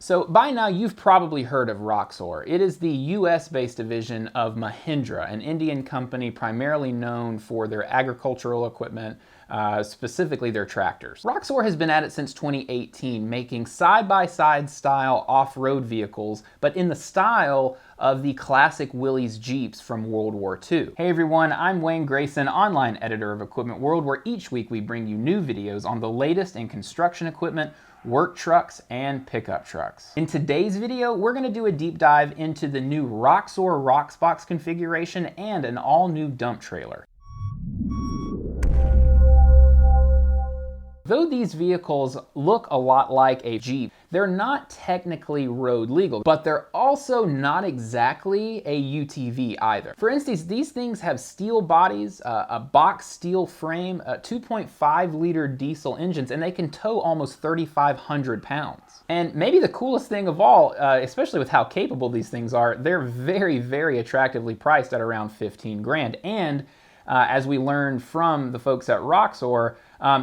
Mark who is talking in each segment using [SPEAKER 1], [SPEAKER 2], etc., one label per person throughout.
[SPEAKER 1] So by now you've probably heard of Roxor. It is the US-based division of Mahindra, an Indian company primarily known for their agricultural equipment, specifically their tractors. Roxor has been at it since 2018, making side-by-side style off-road vehicles, but in the style of the classic Willys Jeeps from World War II. Hey everyone, I'm Wayne Grayson, online editor of Equipment World, where each week we bring you new videos on the latest in construction equipment, work trucks, and pickup trucks. In today's video, we're gonna do a deep dive into the new Roxor Roxbox configuration and an all-new dump trailer. Though these vehicles look a lot like a Jeep, they're not technically road legal, but they're also not exactly a UTV either. For instance, these things have steel bodies, a box steel frame, 2.5 liter diesel engines, and they can tow almost 3,500 pounds. And maybe the coolest thing of all, especially with how capable these things are, they're very, very attractively priced at around 15 grand. And as we learned from the folks at Roxor,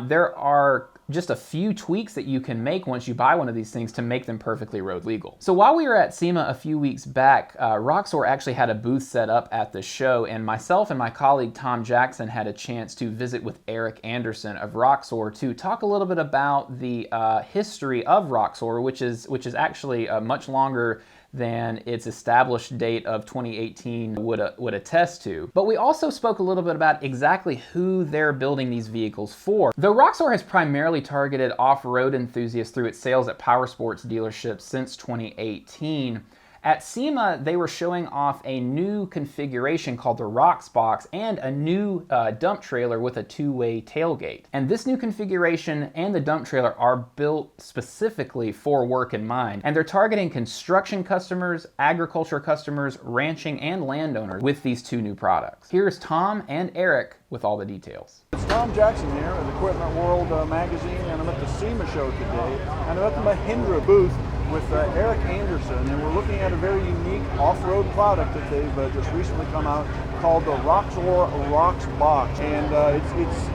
[SPEAKER 1] there are just a few tweaks that you can make once you buy one of these things to make them perfectly road legal. So while we were at SEMA a few weeks back, Roxor actually had a booth set up at the show, and myself and my colleague Tom Jackson had a chance to visit with Eric Anderson of Roxor to talk a little bit about the history of Roxor, which is actually much longer than its established date of 2018 would attest to. But we also spoke a little bit about exactly who they're building these vehicles for. Though Roxor has primarily targeted off-road enthusiasts through its sales at powersports dealerships since 2018, at SEMA, they were showing off a new configuration called the Roxbox and a new dump trailer with a two-way tailgate. And this new configuration and the dump trailer are built specifically for work in mind. And they're targeting construction customers, agriculture customers, ranching, and landowners with these two new products. Here's Tom and Eric with all the details.
[SPEAKER 2] It's Tom Jackson here at Equipment World magazine, and I'm at the SEMA show today, and I'm at the Mahindra booth with Eric Anderson, and we're looking at a very unique off-road product that they've just recently come out called the Roxor Roxbox, and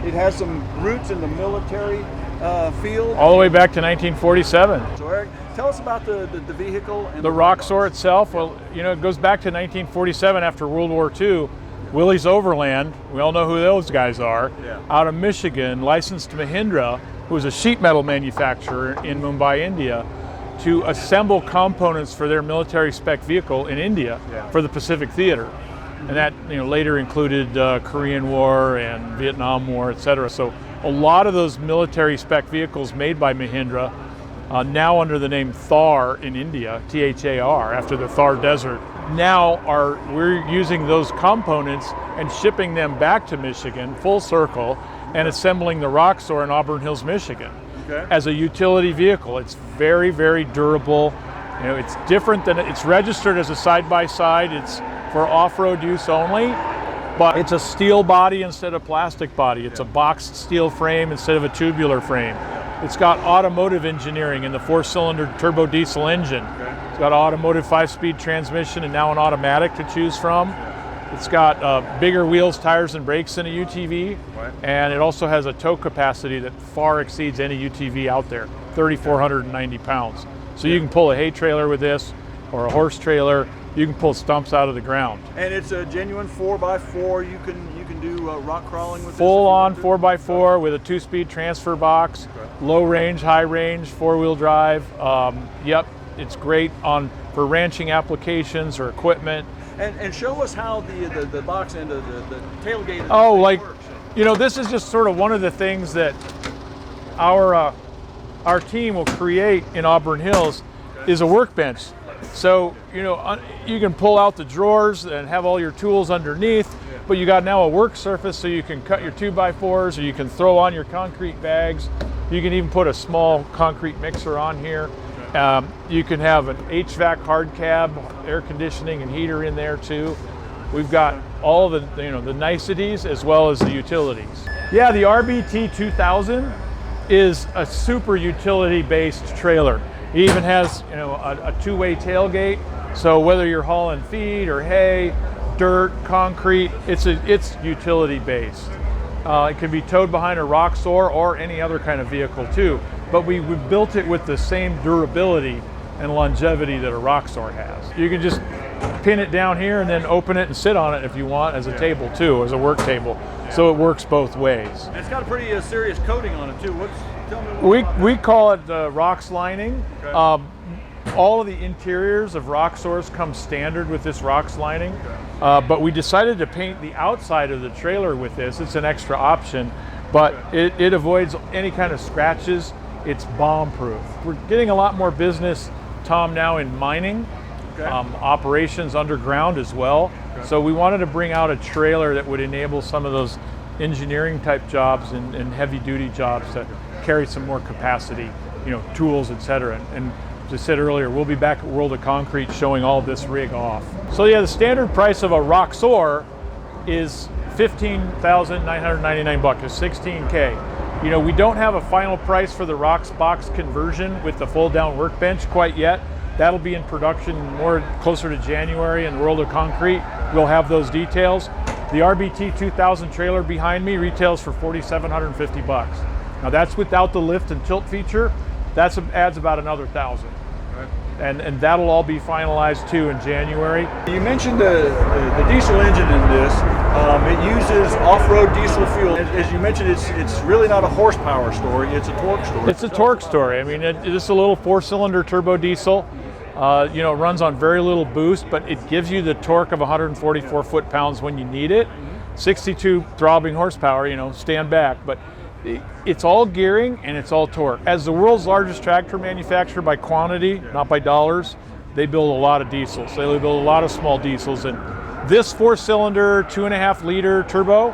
[SPEAKER 2] it has some roots in the military field.
[SPEAKER 3] All the way back to 1947.
[SPEAKER 2] So Eric, tell us about the vehicle. And
[SPEAKER 3] the Roxor itself, well, you know, it goes back to 1947 after World War II. Willys Overland, we all know who those guys are, out of Michigan, licensed to Mahindra, who was a sheet metal manufacturer in Mumbai, India, to assemble components for their military spec vehicle in India for the Pacific Theater. And that, you know, later included Korean War and Vietnam War, etc. So a lot of those military spec vehicles made by Mahindra, now under the name Thar in India, Thar, after the Thar Desert, now we're using those components and shipping them back to Michigan, full circle, and assembling the Roxor in Auburn Hills, Michigan. As a utility vehicle. It's very, very durable. You know, it's different than, it's registered as a side-by-side. It's for off-road use only, but it's a steel body instead of plastic body. It's a boxed steel frame instead of a tubular frame. It's got automotive engineering in the 4-cylinder turbo diesel engine. It's got automotive 5-speed transmission and now an automatic to choose from. It's got bigger wheels, tires, and brakes than a UTV, and it also has a tow capacity that far exceeds any UTV out there, 3,490 pounds. So you can pull a hay trailer with this, or a horse trailer. You can pull stumps out of the ground.
[SPEAKER 2] And it's a genuine 4x4. You can do rock crawling with
[SPEAKER 3] full-on 4x4 with a 2-speed transfer box, low range, high range, 4-wheel drive. Yep, it's great for ranching applications or equipment.
[SPEAKER 2] And show us how the box end of the tailgate
[SPEAKER 3] works. You know, this is just sort of one of the things that our team will create in Auburn Hills is a workbench. So, you know, you can pull out the drawers and have all your tools underneath, but you got now a work surface so you can cut your 2x4s, or you can throw on your concrete bags. You can even put a small concrete mixer on here. You can have an HVAC hard cab, air conditioning and heater in there too. We've got all the the niceties as well as the utilities. Yeah, the RBT 2000 is a super utility based trailer. It even has a two-way tailgate, so whether you're hauling feed or hay, dirt, concrete, it's utility based. It can be towed behind a Roxor or any other kind of vehicle too. But we built it with the same durability and longevity that a Roxor has. You can just pin it down here and then open it and sit on it if you want as a table too, as a work table. So it works both ways.
[SPEAKER 2] And it's got a pretty serious coating on it too. Tell me what
[SPEAKER 3] We call it Rox lining.
[SPEAKER 2] Okay.
[SPEAKER 3] All of the interiors of Roxors come standard with this Rox lining, but we decided to paint the outside of the trailer with this. It's an extra option, but it avoids any kind of scratches. It's bomb-proof. We're getting a lot more business, Tom, now in mining, operations underground as well. Okay. So we wanted to bring out a trailer that would enable some of those engineering type jobs and heavy duty jobs to carry some more capacity, tools, etc. And as I said earlier, we'll be back at World of Concrete showing all this rig off. So yeah, the standard price of a Roxor is $15,999, is $16K. We don't have a final price for the Rox box conversion with the fold down workbench quite yet. That'll be in production more closer to January in World of Concrete. We'll have those details. The RBT 2000 trailer behind me retails for $4,750. Now that's without the lift and tilt feature. That adds about another $1,000. And that'll all be finalized too in January.
[SPEAKER 2] You mentioned the diesel engine in this. It uses off-road diesel fuel. As you mentioned, it's really not a horsepower story, it's a torque story.
[SPEAKER 3] It's a torque story. I mean, it's a little 4-cylinder turbo diesel. It runs on very little boost, but it gives you the torque of 144 foot-pounds when you need it. 62 throbbing horsepower, stand back. But it's all gearing and it's all torque. As the world's largest tractor manufacturer by quantity, not by dollars, they build a lot of diesels. They build a lot of small diesels. And this 4-cylinder, 2.5-liter turbo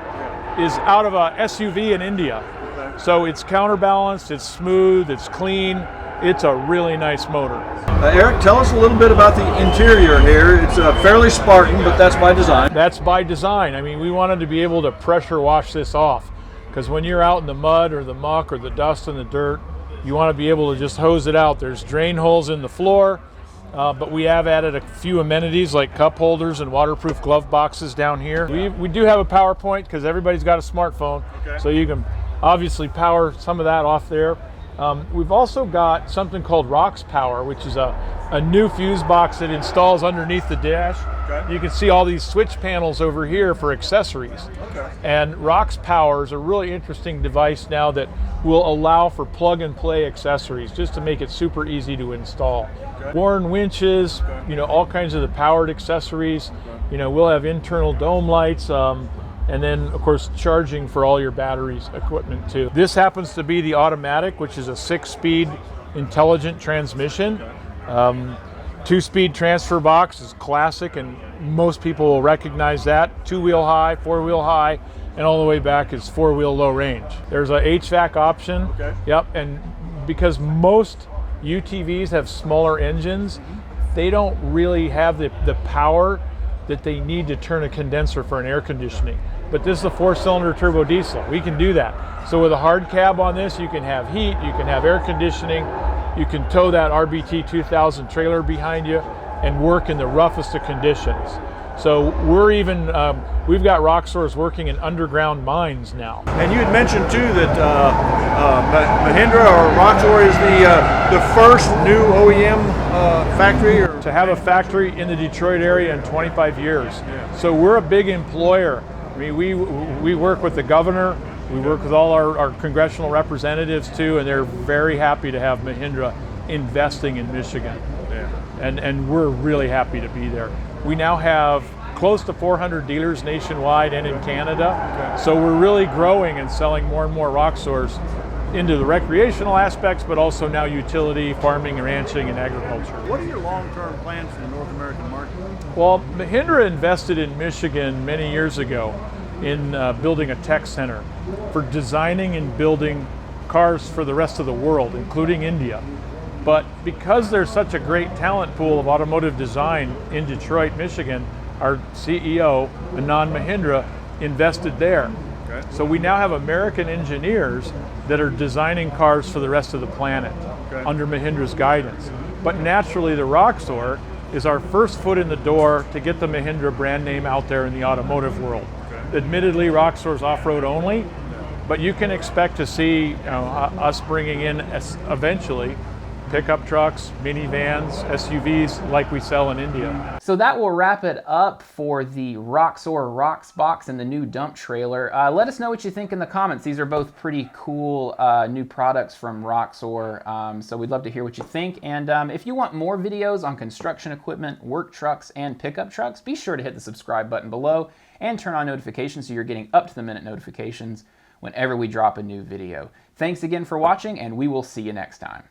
[SPEAKER 3] is out of a SUV in India. So it's counterbalanced, it's smooth, it's clean. It's a really nice motor.
[SPEAKER 2] Eric, tell us a little bit about the interior here. It's fairly Spartan, but that's by design.
[SPEAKER 3] That's by design. I mean, we wanted to be able to pressure wash this off. Because when you're out in the mud or the muck or the dust and the dirt, you want to be able to just hose it out. There's drain holes in the floor, but we have added a few amenities like cup holders and waterproof glove boxes down here. We do have a PowerPoint because everybody's got a smartphone, so you can obviously power some of that off there. We've also got something called Rox Power, which is a new fuse box that installs underneath the dash. Okay. You can see all these switch panels over here for accessories. Okay. And Rox Power is a really interesting device now that will allow for plug and play accessories just to make it super easy to install. Okay. Warn winches, all kinds of the powered accessories. Okay. We'll have internal dome lights. And then, of course, charging for all your batteries equipment too. This happens to be the automatic, which is a 6-speed intelligent transmission. 2-speed transfer box is classic, and most people will recognize that. 2-wheel high, 4-wheel high, and all the way back is 4-wheel low range. There's a HVAC option. Okay. Yep, and because most UTVs have smaller engines, they don't really have the power that they need to turn a condenser for an air conditioning. But this is a 4-cylinder turbo diesel. We can do that. So with a hard cab on this, you can have heat, you can have air conditioning, you can tow that RBT 2000 trailer behind you and work in the roughest of conditions. So we've got Roxors working in underground mines now.
[SPEAKER 2] And you had mentioned too that Mahindra or Roxor is the first new OEM factory?
[SPEAKER 3] To have a factory in the Detroit area in 25 years. Yeah. So we're a big employer. I mean, we work with the governor, we work with all our congressional representatives too, and they're very happy to have Mahindra investing in Michigan. Yeah. And we're really happy to be there. We now have close to 400 dealers nationwide and in Canada. Okay. So we're really growing and selling more and more Roxors into the recreational aspects, but also now utility, farming, ranching, and agriculture.
[SPEAKER 2] What are your long-term plans for the North American market?
[SPEAKER 3] Well, Mahindra invested in Michigan many years ago in building a tech center for designing and building cars for the rest of the world, including India. But because there's such a great talent pool of automotive design in Detroit, Michigan, our CEO, Anand Mahindra, invested there. Okay. So we now have American engineers that are designing cars for the rest of the planet under Mahindra's guidance. But naturally, the Roxor is our first foot in the door to get the Mahindra brand name out there in the automotive world. Okay. Admittedly, Roxor's off-road only, but you can expect to see us bringing in eventually pickup trucks, minivans, SUVs like we sell in India.
[SPEAKER 1] So that will wrap it up for the Roxor Rocks box and the new dump trailer. Let us know what you think in the comments. These are both pretty cool new products from Roxor, so we'd love to hear what you think. And if you want more videos on construction equipment, work trucks, and pickup trucks, be sure to hit the subscribe button below and turn on notifications so you're getting up-to-the-minute notifications whenever we drop a new video. Thanks again for watching, and we will see you next time.